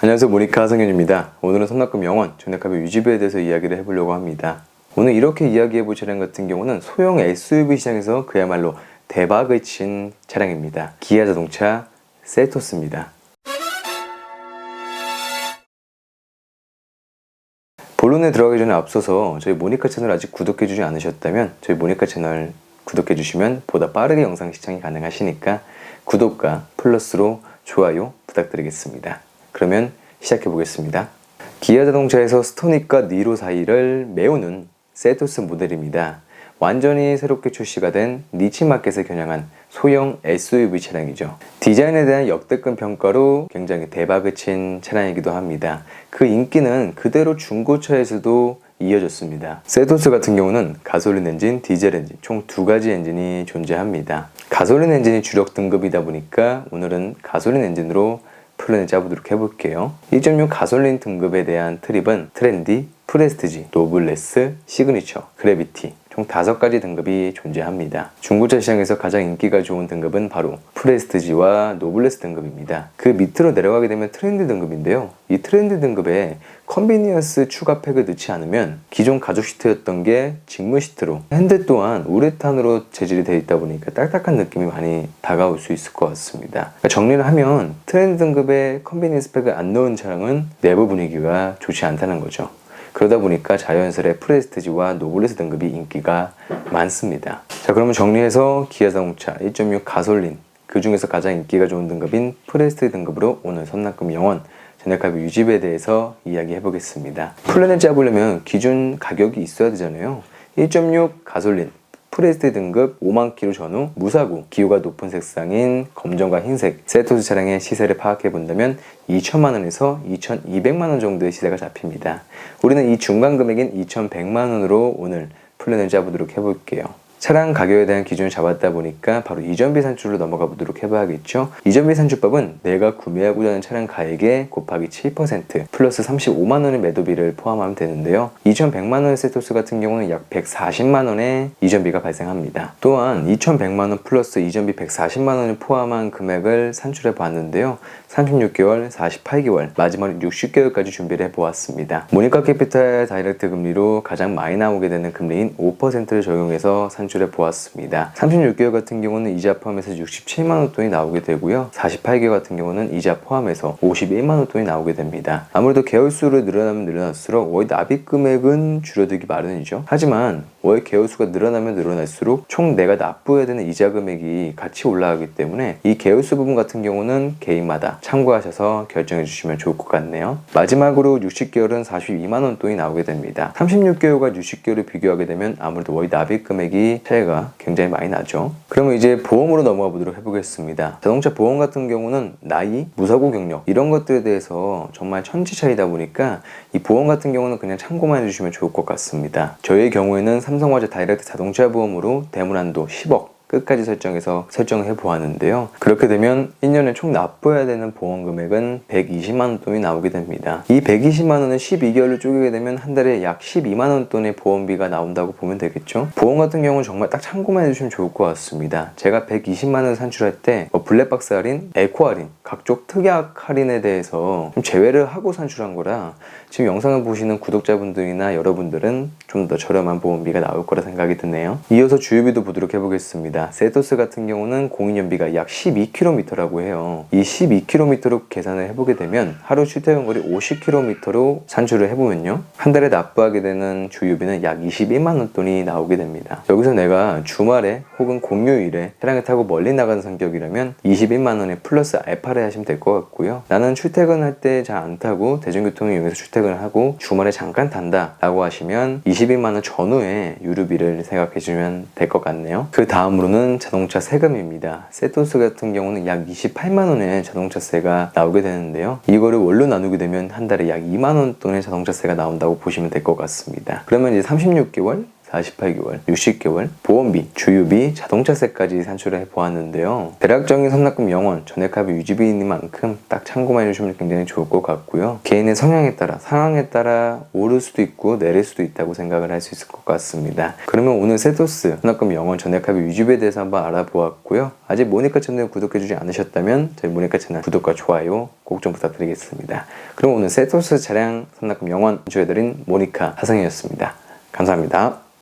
안녕하세요, 모니카 성현입니다. 오늘은 선납금 영원, 전액합의 유지비에 대해서 이야기를 해보려고 합니다. 오늘 이렇게 이야기해볼 차량 같은 경우는 소형 SUV 시장에서 그야말로 대박을 친 차량입니다. 기아 자동차 셀토스입니다. 본론에 들어가기 전에 앞서서 저희 모니카 채널 아직 구독해주지 않으셨다면 저희 모니카 채널 구독해주시면 보다 빠르게 영상 시청이 가능하시니까 구독과 플러스로 좋아요 부탁드리겠습니다. 그러면 시작해 보겠습니다. 기아 자동차에서 스토닉과 니로 사이를 메우는 셀토스 모델입니다. 완전히 새롭게 출시가 된 니치마켓을 겨냥한 소형 SUV 차량이죠. 디자인에 대한 역대급 평가로 굉장히 대박을 친 차량이기도 합니다. 그 인기는 그대로 중고차에서도 이어졌습니다. 셀토스 같은 경우는 가솔린 엔진, 디젤 엔진 총 두 가지 엔진이 존재합니다. 가솔린 엔진이 주력 등급이다 보니까 오늘은 가솔린 엔진으로 플랜을 짜보도록 해볼게요. 1.6 가솔린 등급에 대한 트립은 트렌디, 프레스티지, 노블레스, 시그니처, 그래비티 총 5가지 등급이 존재합니다. 중고차 시장에서 가장 인기가 좋은 등급은 바로 프레스티지와 노블레스 등급입니다. 그 밑으로 내려가게 되면 트렌디 등급인데요. 이 트렌디 등급에 컨비니언스 추가 팩을 넣지 않으면 기존 가죽 시트였던 게 직물 시트로, 핸들 또한 우레탄으로 재질이 되어 있다 보니까 딱딱한 느낌이 많이 다가올 수 있을 것 같습니다. 그러니까 정리를 하면 트렌디 등급에 컨비니언스 팩을 안 넣은 차량은 내부 분위기가 좋지 않다는 거죠. 그러다 보니까 자연스레 프레스티지와 노블레스 등급이 인기가 많습니다. 자, 그러면 정리해서 기아 자동차 1.6 가솔린, 그 중에서 가장 인기가 좋은 등급인 프레스티지 등급으로 오늘 선납금 영원, 전액합의 유지비에 대해서 이야기해 보겠습니다. 플랜을 짜보려면 기준 가격이 있어야 되잖아요. 1.6 가솔린 프레스티지 등급 5만 킬로 전후 무사고 기호가 높은 색상인 검정과 흰색 셀토스 차량의 시세를 파악해 본다면 2천만원에서 2,200만원 정도의 시세가 잡힙니다. 우리는 이 중간 금액인 2,100만원으로 오늘 플랜을 짜보도록 해볼게요. 차량 가격에 대한 기준을 잡았다 보니까 바로 이전비 산출로 넘어가 보도록 해봐야겠죠. 이전비 산출법은 내가 구매하고자 하는 차량 가액에 곱하기 7% 플러스 35만원의 매도비를 포함하면 되는데요. 2,100만원의 셀토스 같은 경우는 약 140만원의 이전비가 발생합니다. 또한 2,100만원 플러스 이전비 140만원을 포함한 금액을 산출해 보았는데요. 36개월, 48개월, 마지막 60개월까지 준비를 해보았습니다. 모니카 캐피탈 다이렉트 금리로 가장 많이 나오게 되는 금리인 5%를 적용해서 산출해 보았습니다. 36개월 같은 경우는 이자 포함해서 67만원 돈이 나오게 되고요. 48개월 같은 경우는 이자 포함해서 51만원 돈이 나오게 됩니다. 아무래도 개월수를 늘어나면 늘어날수록 월 납입 금액은 줄어들기 마련이죠. 하지만 월 개월수가 늘어나면 늘어날수록 총 내가 납부해야 되는 이자 금액이 같이 올라가기 때문에 이 개월수 부분 같은 경우는 개인마다 참고하셔서 결정해 주시면 좋을 것 같네요. 마지막으로 60개월은 42만원 돈이 나오게 됩니다. 36개월과 60개월을 비교하게 되면 아무래도 월 납입 금액이 차이가 굉장히 많이 나죠. 그러면 이제 보험으로 넘어가 보도록 해보겠습니다. 자동차 보험 같은 경우는 나이, 무사고 경력 이런 것들에 대해서 정말 천지 차이다 보니까 이 보험 같은 경우는 그냥 참고만 해주시면 좋을 것 같습니다. 저희의 경우에는 삼성화재 다이렉트 자동차 보험으로 대물한도 10억 끝까지 설정을 해보았는데요. 그렇게 되면 1년에 총 납부해야 되는 보험 금액은 120만원 돈이 나오게 됩니다. 이 120만원을 12개월로 쪼개게 되면 한 달에 약 12만원 돈의 보험비가 나온다고 보면 되겠죠. 보험 같은 경우는 정말 딱 참고만 해주시면 좋을 것 같습니다. 제가 120만원 산출할 때 블랙박스 할인, 에코 할인, 각종 특약 할인에 대해서 좀 제외를 하고 산출한 거라 지금 영상을 보시는 구독자분들이나 여러분들은 좀 더 저렴한 보험비가 나올 거라 생각이 드네요. 이어서 주유비도 보도록 해보겠습니다. 셀토스 같은 경우는 공인연비가 약 12km라고 해요. 이 12km로 계산을 해보게 되면 하루 출퇴근거리 50km로 산출을 해보면요, 한 달에 납부하게 되는 주유비는 약 21만원 돈이 나오게 됩니다. 여기서 내가 주말에 혹은 공휴일에 차량을 타고 멀리 나가는 성격이라면 21만원에 플러스 알파를 하시면 될 것 같고요. 나는 출퇴근할 때 잘 안 타고 대중교통을 이용해서 출퇴근을 하고 주말에 잠깐 탄다 라고 하시면 21만원 전후에 유류비를 생각해 주면 될 것 같네요. 그 다음으로는 자동차 세금입니다. 셀토스 같은 경우는 약 28만원의 자동차세가 나오게 되는데요. 이거를 월로 나누게 되면 한 달에 약 2만원 돈의 자동차세가 나온다고 보시면 될 것 같습니다. 그러면 이제 36개월, 48개월, 60개월, 보험비, 주유비, 자동차세까지 산출을 해보았는데요. 대략적인 선납금 영원, 전액합의 유지비인 딱 참고만 해주시면 굉장히 좋을 것 같고요. 개인의 성향에 따라, 상황에 따라 오를 수도 있고 내릴 수도 있다고 생각을 할 수 있을 것 같습니다. 그러면 오늘 세토스, 선납금 영원, 전액합의 유지비에 대해서 한번 알아보았고요. 아직 모니카 채널 구독해주지 않으셨다면 저희 모니카 채널 구독과 좋아요 꼭 좀 부탁드리겠습니다. 그럼 오늘 세토스 차량 선납금 영원 인수해드린 모니카 하성이었습니다. 감사합니다.